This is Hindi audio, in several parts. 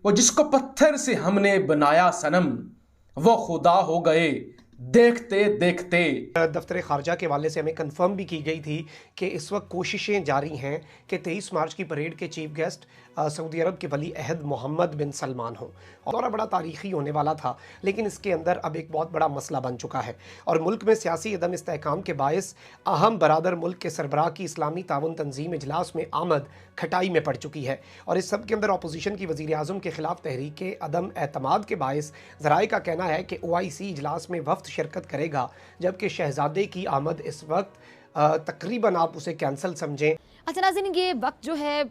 वो जिसको पत्थर से हमने बनाया सनम, वो खुदा हो गए देखते देखते। दफ्तर खारजा के हवाले से हमें कंफर्म भी की गई थी कि इस वक्त कोशिशें जारी हैं कि 23 मार्च की परेड के चीफ गेस्ट सऊदी अरब के वली अहद मोहम्मद बिन सलमान हों। दौरा बड़ा तारीखी होने वाला था, लेकिन इसके अंदर अब एक बहुत बड़ा मसला बन चुका है और मुल्क में सियासी अदम इस्तेहकाम के बायस अहम बरादर मुल्क के सरबराह की इस्लामी ताउन तंजीम इजलास में आमद खटाई में पड़ चुकी है। और इस सब के अंदर अपोजिशन की वज़ीर आज़म के खिलाफ तहरीक अदम एतमाद के बायस ज़राए का कहना है कि OIC इजलास में वफ्द शिरकत करेगा, जबकि शहजादे की आमद इस वक्त तकरीबन आप उसे कैंसिल समझें। अच्छा नाज़रीन, ये वक्त जो है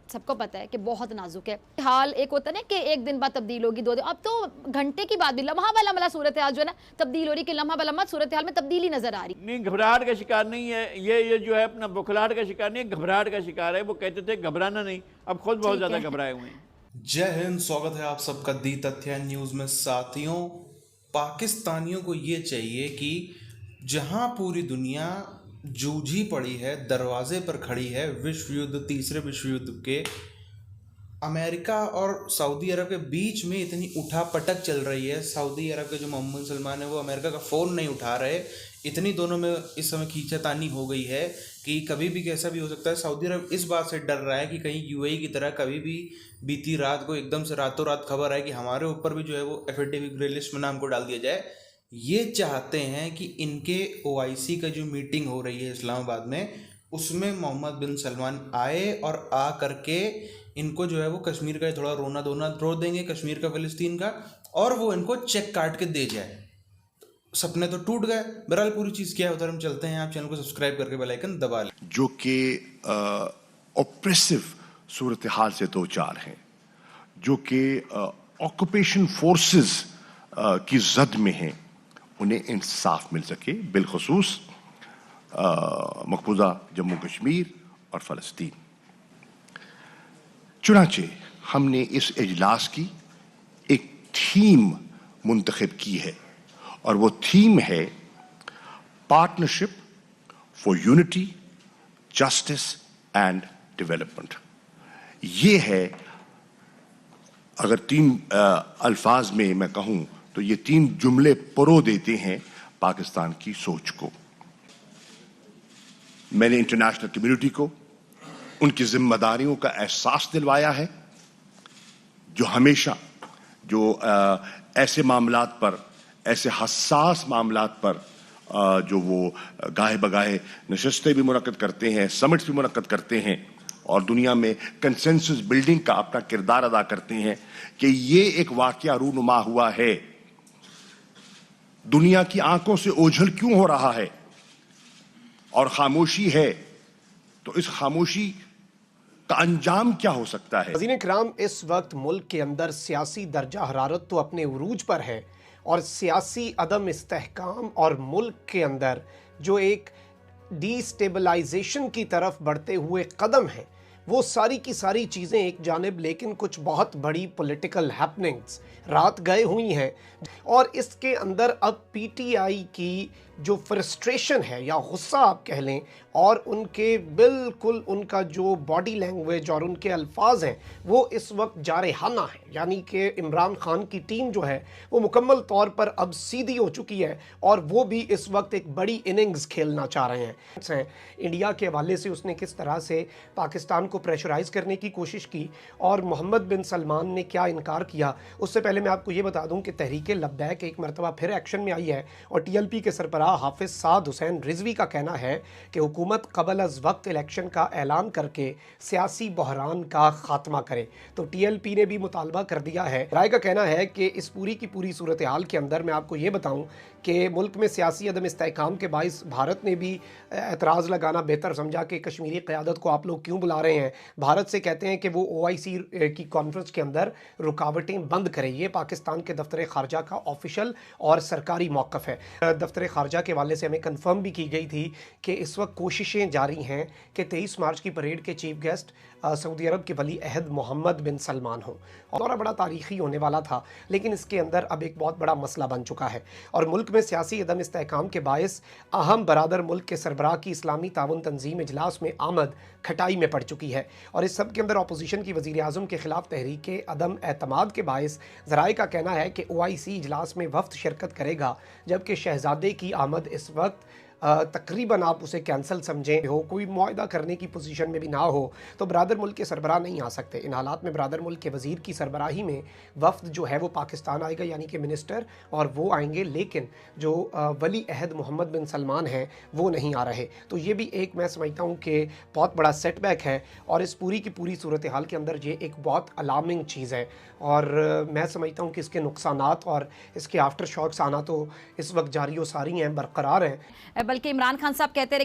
सबको पता है कि बहुत नाजुक है। हाल एक होता है ना कि एक दिन बाद तब्दील होगी, 2 दिन, अब तो घंटे की बाद भी लम्हा बा लम्हा सूरत हाल जो है ना तब्दील हो रही, कि लम्हा बा लम्हा सूरत हाल में तब्दीली नजर आ रही। नहीं, घबराहट का शिकार नहीं है ये जो है अपना बुखलाहट का शिकार नहीं है, घबराहट का शिकार है। वो कहते थे घबराना नहीं, अब खुद बहुत ज़्यादा घबराए हुए हैं। जय हिंद, स्वागत है आप सबका दी तथ्य न्यूज़ में। साथियों, पाकिस्तानियों को ये चाहिए कि जहां पूरी दुनिया जूझी पड़ी है, दरवाजे पर खड़ी है विश्व युद्ध, तीसरे विश्व युद्ध के, अमेरिका और सऊदी अरब के बीच में इतनी उठापटक चल रही है। सऊदी अरब के जो मोहम्मद सलमान है वो अमेरिका का फ़ोन नहीं उठा रहे। इतनी दोनों में इस समय खींचातानी हो गई है कि कभी भी कैसा भी हो सकता है। सऊदी अरब इस बात से डर रहा है कि कहीं UAE की तरह कभी भी बीती रात को एकदम से रातों रात खबर है कि हमारे ऊपर भी जो है वो FATF ग्रे लिस्ट में नाम को डाल दिया जाए। ये चाहते हैं कि इनके OIC का जो मीटिंग हो रही है इस्लामाबाद में, उसमें मोहम्मद बिन सलमान आए और आ करके इनको जो है वो कश्मीर का थोड़ा रोना धोना रो देंगे, कश्मीर का, फ़िलिस्तीन का, और वो इनको चेक काट के दे जाए। सपने तो टूट गए। बहरहाल पूरी चीज़ क्या है उधर हम चलते हैं। आप चैनल को सब्सक्राइब करके बेल आइकन दबा लें। जो कि ऑप्रेसिव सूरत हाल से दो चार हैं, जो कि ऑक्यूपेशन फोर्सेस की जद में हैं, उन्हें इंसाफ मिल सके, बिलखसूस मकबूजा जम्मू कश्मीर और फ़लस्तीन। चुनाचे हमने इस इजलास की एक थीम मुंतखब की है और वो थीम है partnership for unity, justice and development. ये है, अगर 3 अल्फाज में मैं कहूं तो ये 3 जुमले परो देते हैं पाकिस्तान की सोच को। मैंने इंटरनेशनल कम्युनिटी को उनकी जिम्मेदारियों का एहसास दिलवाया है, जो हमेशा जो ऐसे मामलात पर, ऐसे हसास मामलात पर जो वो गाहे बगाहे नशस्तें भी मुनक्कद करते हैं, समिट्स भी मुनक्कद करते हैं और दुनिया में कंसेंसस बिल्डिंग का अपना किरदार अदा करते हैं, कि ये एक वाकया रूनुमा हुआ है। दुनिया की आंखों से ओझल क्यों हो रहा है और खामोशी है, तो इस खामोशी का अंजाम क्या हो सकता है? नाज़रीन किराम, इस वक्त मुल्क के अंदर सियासी दर्जा हरारत तो अपने उरूज पर है और सियासी अदम इस्तेहकाम और मुल्क के अंदर जो एक डिस्टेबलाइजेशन की तरफ बढ़ते हुए कदम हैं, वो सारी की सारी चीज़ें एक जानिब, लेकिन कुछ बहुत बड़ी पॉलिटिकल हैपनिंग्स रात गए हुई हैं और इसके अंदर अब PTI की जो फ्रस्ट्रेशन है या गुस्सा आप कह लें, और उनके बिल्कुल उनका जो बॉडी लैंग्वेज और उनके अल्फाज हैं वो इस वक्त जारहाना है। यानी कि इमरान खान की टीम जो है वो मुकम्मल तौर पर अब सीधी हो चुकी है और वो भी इस वक्त एक बड़ी इनिंग्स खेलना चाह रहे हैं। इंडिया के हवाले से उसने किस तरह से पाकिस्तान को प्रेशराइज़ करने की कोशिश की और मोहम्मद बिन सलमान ने क्या इनकार किया। उससे पहले मैं आपको ये बता दूं कि तहरीक लब्बैक एक मरतबा फिर एक्शन में आई है और TLP के सरबराह हाफिज़ साद हुसैन रिजवी का कहना है कि हुकूमत कबल अज़ वक्त इलेक्शन का ऐलान करके सियासी बहरान का खात्मा करे। तो TLP ने भी मुतालबा कर दिया है। राय का कहना है कि इस पूरी की पूरी सूरत हाल के अंदर मैं आपको ये बताऊं कि मुल्क में सियासी अदम इस्तेहकाम के बाइस भारत ने भी एतराज़ लगाना बेहतर समझा कि कश्मीरी क़यादत को आप लोग क्यों बुला रहे हैं। भारत से कहते हैं कि वो OIC की कॉन्फ्रेंस के अंदर रुकावटें बंद करे। ये पाकिस्तान के दफ्तर खारजा का ऑफिशियल और सरकारी मौक़िफ़ है। दफ्तर खारजा के हवाले से हमें कन्फर्म भी की गई थी कि इस वक्त कोशिश कोशिशें जारी हैं कि 23 मार्च की परेड के चीफ गेस्ट सऊदी अरब के वली अहद मोहम्मद बिन सलमान हों। और दौरा बड़ा तारीखी होने वाला था, लेकिन इसके अंदर अब एक बहुत बड़ा मसला बन चुका है और मुल्क में सियासी अदम इस्तेहकाम के बायस अहम बरादर मुल्क के सरबराह की इस्लामी ताउन तंजीम इजलास में आमद खटाई में पड़ चुकी है। और इस सब के अंदर अपोजिशन की वज़ीर आज़म के खिलाफ तहरीक अदम एतमाद के बायस ज़राए का कहना है कि OIC इजलास में वफ्द शिरकत करेगा, जबकि शहजादे की आमद इस वक्त तकरीबन आप उसे कैंसिल समझें हो, कोई मुआहदा करने की पोजीशन में भी ना हो, तो बरादर मुल्क के सरबराह नहीं आ सकते। इन हालात में बरादर मुल्क के वज़ीर की सरबराही में वफ्द जो है वो पाकिस्तान आएगा, यानी कि मिनिस्टर, और वो आएंगे, लेकिन जो वली अहद मोहम्मद बिन सलमान हैं वो नहीं आ रहे। तो ये भी एक मैं समझता हूँ कि बहुत बड़ा सेटबैक है और इस पूरी की पूरी सूरत हाल के अंदर ये एक बहुत अलार्मिंग चीज़ है और मैं समझता हूँ कि इसके नुकसानात और इसके आफ्टर शॉक्स आना तो इस वक्त जारी व सारी हैं, बरकरार हैं। बल्कि इमरान खान साहब कहते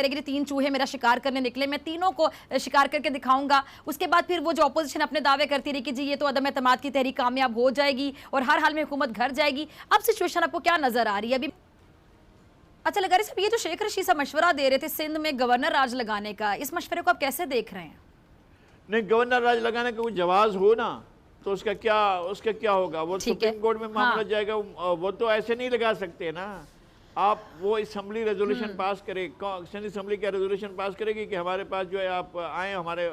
रहे 3 चूहे मेरा शिकार करने निकले, मैं तीनों को शिकार करके दिखाऊंगा। उसके बाद फिर वो जो अपोजिशन अपने दावे करती रही कि जी ये तो अदम एतमाद की तहरीक कामयाब हो जाएगी और हर हाल में हुकूमत घर जाएगी। अब सिचुएशन आपको क्या नजर आ रही है अभी? अच्छा लगा रही साहब, ये जो शेख रशीद साहब मशवरा दे रहे थे सिंध में गवर्नर राज लगाने का, इस मशवरे को आप कैसे देख रहे हैं? नहीं, गवर्नर राज लगाने का कोई जवाज हो ना तो उसका क्या होगा? वो सुप्रीम कोर्ट में मामला जाएगा। वो तो ऐसे नहीं लगा सकते ना। आप वो असम्बली रेजोल्यूशन पास करे, सेंट्रल असम्बली का रेजोल्यूशन पास करेगी कि हमारे पास जो है आप आए हमारे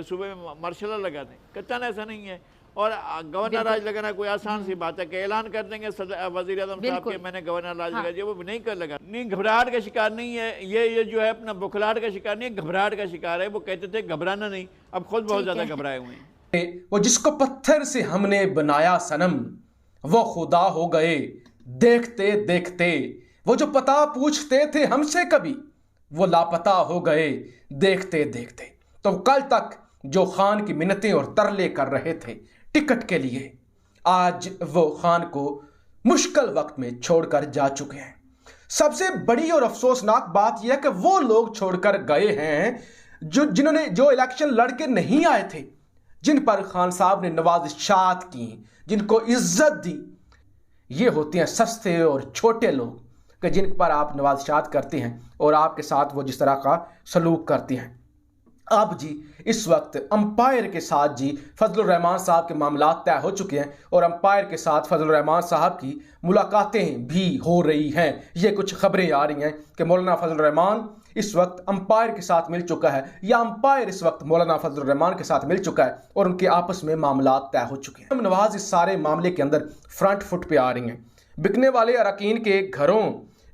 सूबे में मार्शल लॉ लगा दें। कत्ता ऐसा नहीं है। और गवर्नर राज लगाना कोई आसान सी बात है कि ऐलान कर देंगे वजीर आजम साहब के मैंने गवर्नर राज लगा दिया, वो नहीं कर लगा। नहीं, घबराहट का शिकार नहीं है ये जो है अपना बुखलाहट का शिकार नहीं है, घबराहट का शिकार है। वो कहते थे घबराना नहीं, अब खुद बहुत ज्यादा घबराए हुए हैं। वो जिसको पत्थर से हमने बनाया सनम वो खुदा हो गए देखते देखते, वो जो पता पूछते थे हमसे कभी वो लापता हो गए देखते देखते। तो कल तक जो खान की मिन्नतें और तरले कर रहे थे टिकट के लिए, आज वो खान को मुश्किल वक्त में छोड़कर जा चुके हैं। सबसे बड़ी और अफसोसनाक बात यह है कि वो लोग छोड़कर गए हैं जिन्होंने जो इलेक्शन लड़के नहीं आए थे, जिन पर खान साहब ने नवाजिशात की, जिनको इज्जत दी। ये होते हैं सस्ते और छोटे लोग कि जिन पर आप नवाजिशात करते हैं और आपके साथ वो जिस तरह का सलूक करते हैं। अब जी इस वक्त अंपायर के साथ जी फजलुर रहमान साहब के मामला तय हो चुके हैं और अंपायर के साथ फजलुर रहमान साहब की मुलाकातें भी हो रही हैं। ये कुछ खबरें आ रही हैं कि मौलाना फजलुर रहमान इस वक्त अंपायर के साथ मिल चुका है या अंपायर इस वक्त मौलाना फजलुर रहमान के साथ मिल चुका है और उनके आपस में मामला तय हो चुके हैं। नवाज इस सारे मामले के अंदर फ्रंट फुट पे आ रही हैं। बिकने वाले अरकान के घरों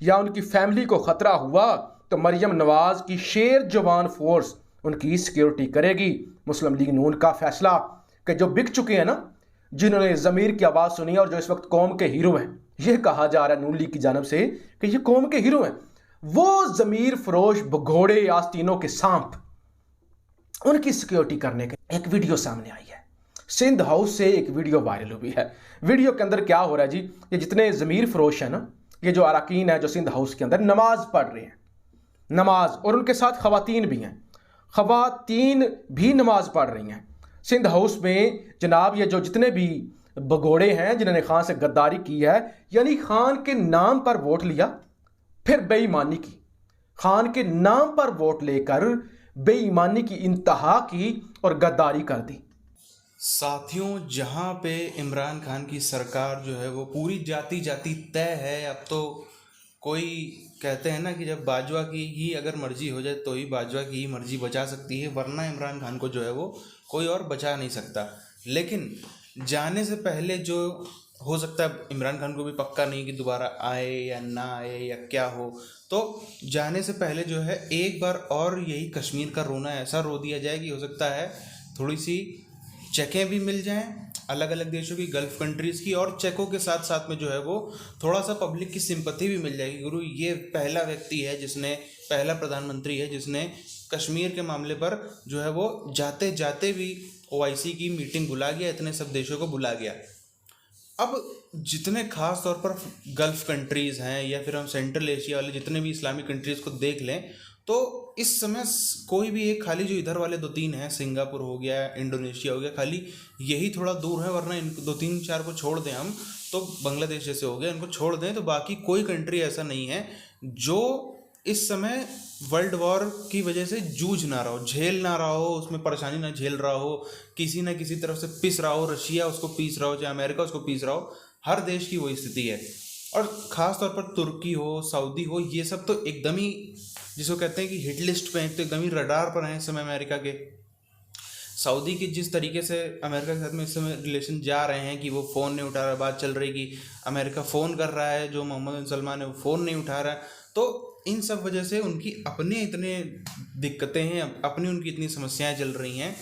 या उनकी फैमिली को खतरा हुआ तो मरियम नवाज की शेर जवान फोर्स उनकी सिक्योरिटी करेगी। मुस्लिम लीग नून का फैसला कि जो बिक चुके हैं ना, जिन्होंने ज़मीर की आवाज़ सुनी और जो इस वक्त कौम के हीरो हैं, यह कहा जा रहा है नून लीग की जानब से कि ये कौम के हीरो हैं, वो ज़मीर फरोश भगोड़े आस्तीनों के सांप, उनकी सिक्योरिटी करने का एक वीडियो सामने आई है। सिंध हाउस से एक वीडियो वायरल हुई है। वीडियो के अंदर क्या हो रहा है जी, ये जितने ज़मीर फरोश हैं ना, ये जो अरकान है जो सिंध हाउस के अंदर नमाज पढ़ रहे हैं, नमाज, और उनके साथ ख़वातीन भी हैं, ख़वातीन भी नमाज पढ़ रही हैं सिंध हाउस में। जनाब ये जो जितने भी भगोड़े हैं जिन्होंने खान से गद्दारी की है, यानी खान के नाम पर वोट लिया फिर बेईमानी की, खान के नाम पर वोट लेकर बेईमानी की इंतहा की और गद्दारी कर दी। साथियों, जहां पे इमरान खान की सरकार जो है वो पूरी जाती जाती तय है। अब तो कोई कहते हैं ना कि जब बाजवा की ही अगर मर्जी हो जाए तो ही बाजवा की ही मर्जी बचा सकती है, वरना इमरान खान को जो है वो कोई और बचा नहीं सकता। लेकिन जाने से पहले जो हो सकता है, इमरान खान को भी पक्का नहीं कि दोबारा आए या ना आए या क्या हो, तो जाने से पहले जो है एक बार और यही कश्मीर का रोना ऐसा रो दिया जाए कि हो सकता है थोड़ी सी चेकें भी मिल जाएं अलग अलग देशों की, गल्फ़ कंट्रीज़ की, और चेकों के साथ साथ में जो है वो थोड़ा सा पब्लिक की सिंपैथी भी मिल जाएगी। गुरु ये पहला व्यक्ति है जिसने, पहला प्रधानमंत्री है जिसने कश्मीर के मामले पर जो है वो जाते जाते भी OIC की मीटिंग बुला गया, इतने सब देशों को बुला गया। अब जितने ख़ास तौर पर गल्फ़ कंट्रीज़ हैं या फिर हम सेंट्रल एशिया वाले जितने भी इस्लामिक कंट्रीज़ को देख लें तो इस समय कोई भी एक, खाली जो इधर वाले 2-3 हैं, सिंगापुर हो गया, इंडोनेशिया हो गया, खाली यही थोड़ा दूर है, वरना इनको 2-3-4 को छोड़ दें हम तो बांग्लादेश जैसे हो गया, इनको छोड़ दें तो बाकी कोई कंट्री ऐसा नहीं है जो इस समय वर्ल्ड वॉर की वजह से जूझ ना रहा हो, झेल ना रहा हो, उसमें परेशानी ना झेल रहा हो, किसी ना किसी तरफ से पिस रहा हो, रशिया उसको पीस रहा हो, चाहे अमेरिका उसको पीस रहा हो, हर देश की वही स्थिति है। और ख़ास तौर पर तुर्की हो, सऊदी हो, ये सब तो एकदम ही जिसको कहते हैं कि हिट लिस्ट पे हैं, तो एकदम ही रडार पर हैं इस समय अमेरिका के। सऊदी की जिस तरीके से अमेरिका के साथ में इस समय रिलेशन जा रहे हैं कि वो फ़ोन नहीं उठा रहा, बात चल रही कि अमेरिका फ़ोन कर रहा है, जो मोहम्मद बिन सलमान है वो फ़ोन नहीं उठा रहा है, तो इन सब वजह से उनकी अपने इतने दिक्कतें हैं, अपनी उनकी इतनी समस्याएं चल रही हैं,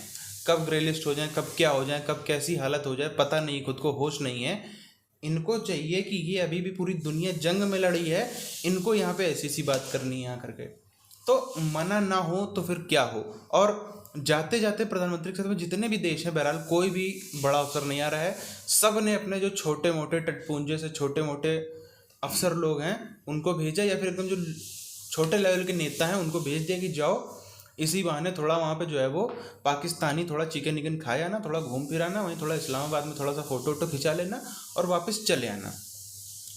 कब ग्रे लिस्ट हो जाए, कब क्या हो जाए, कब कैसी हालत हो जाए पता नहीं, खुद को होश नहीं है। इनको चाहिए कि ये अभी भी पूरी दुनिया जंग में लड़ी है, इनको यहाँ पे ऐसी सी बात करनी है यहाँ करके, तो मना ना हो तो फिर क्या हो। और जाते जाते प्रधानमंत्री के साथ में जितने भी देश हैं, बहरहाल कोई भी बड़ा अफसर नहीं आ रहा है, सब ने अपने जो छोटे मोटे टटपुंजे से छोटे मोटे अफसर लोग हैं उनको भेजा, या फिर एकदम जो छोटे लेवल के नेता हैं उनको भेज दिया कि जाओ इसी बहाने थोड़ा वहाँ पे जो है वो पाकिस्तानी थोड़ा चिकन विकन खाया ना, थोड़ा घूम फिर आना, वहीं थोड़ा इस्लामाबाद में थोड़ा सा फ़ोटो वोटो खिंचा लेना और वापस चले आना।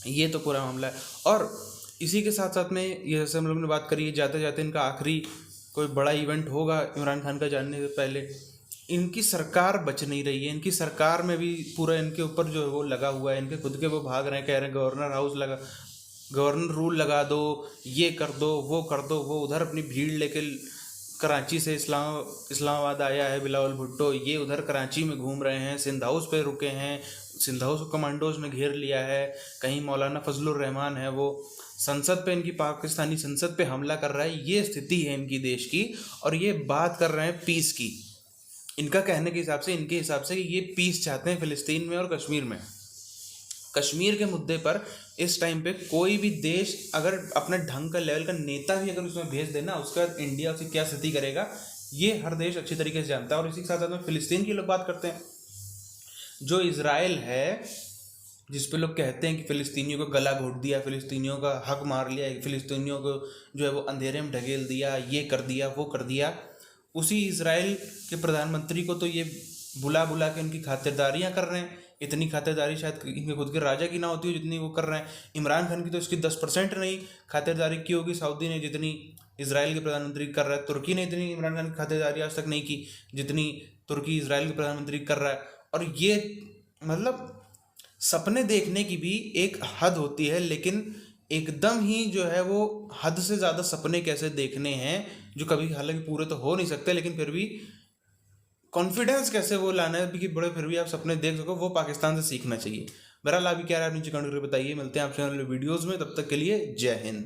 ये तो पूरा मामला है। और इसी के साथ साथ में ये जैसे हम लोग ने बात करी है, जाते जाते इनका आखिरी कोई बड़ा इवेंट होगा इमरान खान का जानने से पहले, इनकी सरकार बच नहीं रही है, इनकी सरकार में भी पूरा इनके ऊपर जो है वो लगा हुआ है, इनके खुद के वो भाग रहे हैं, कह रहे हैं गवर्नर हाउस लगा, गवर्नर रूल लगा दो, ये कर दो, वो कर दो, वो उधर अपनी भीड़ लेके कराची से इस्लामाबाद आया है बिलावल भुट्टो, ये उधर कराची में घूम रहे हैं, सिंध हाउस पे रुके हैं, सिंध हाउस को कमांडोज ने घेर लिया है, कहीं मौलाना फजलुर रहमान है वो संसद पे, इनकी पाकिस्तानी संसद पे हमला कर रहा है, ये स्थिति है इनकी देश की। और ये बात कर रहे हैं पीस की, इनका कहने के हिसाब से, इनके हिसाब से कि ये पीस चाहते हैं फ़िलिस्तीन में और कश्मीर में। कश्मीर के मुद्दे पर इस टाइम पे कोई भी देश अगर अपने ढंग का लेवल का नेता भी अगर उसमें भेज देना, उसका इंडिया उसकी क्या स्थिति करेगा ये हर देश अच्छी तरीके से जानता है। और इसी के साथ साथ में फ़िलिस्तीन की लोग बात करते हैं, जो इजराइल है जिस पे लोग कहते हैं कि फ़िलिस्तीनियों को गला घोट दिया, फ़िलिस्तीनियों का हक मार लिया, फ़िलिस्तीनियों को जो है वो अंधेरे में ढकेल दिया, ये कर दिया, वो कर दिया, उसी इजराइल के प्रधानमंत्री को तो ये बुला बुला के उनकी खातिरदारियाँ कर रहे हैं। इतनी खातिरदारी शायद इनके खुद के राजा की ना होती हो जितनी वो कर रहे हैं। इमरान खान की तो इसकी 10% नहीं खातिरदारी की होगी सऊदी ने जितनी इजराइल के प्रधानमंत्री कर रहा है। तुर्की ने इतनी इमरान खान की खातिरदारी आज तक नहीं की जितनी तुर्की इजराइल के प्रधानमंत्री कर रहा है। और ये मतलब सपने देखने की भी एक हद होती है, लेकिन एकदम ही जो है वो हद से ज़्यादा सपने कैसे देखने हैं जो कभी हालांकि पूरे तो हो नहीं सकते, लेकिन फिर भी कॉन्फिडेंस कैसे वो लाना है कि बड़े फिर भी आप सपने देख सको, वो पाकिस्तान से सीखना चाहिए। बहरहाल अभी क्या रहा है नीचे कमेंट करके बताइए। मिलते हैं आपसे अगले वीडियोज़ में, तब तक के लिए जय हिंद।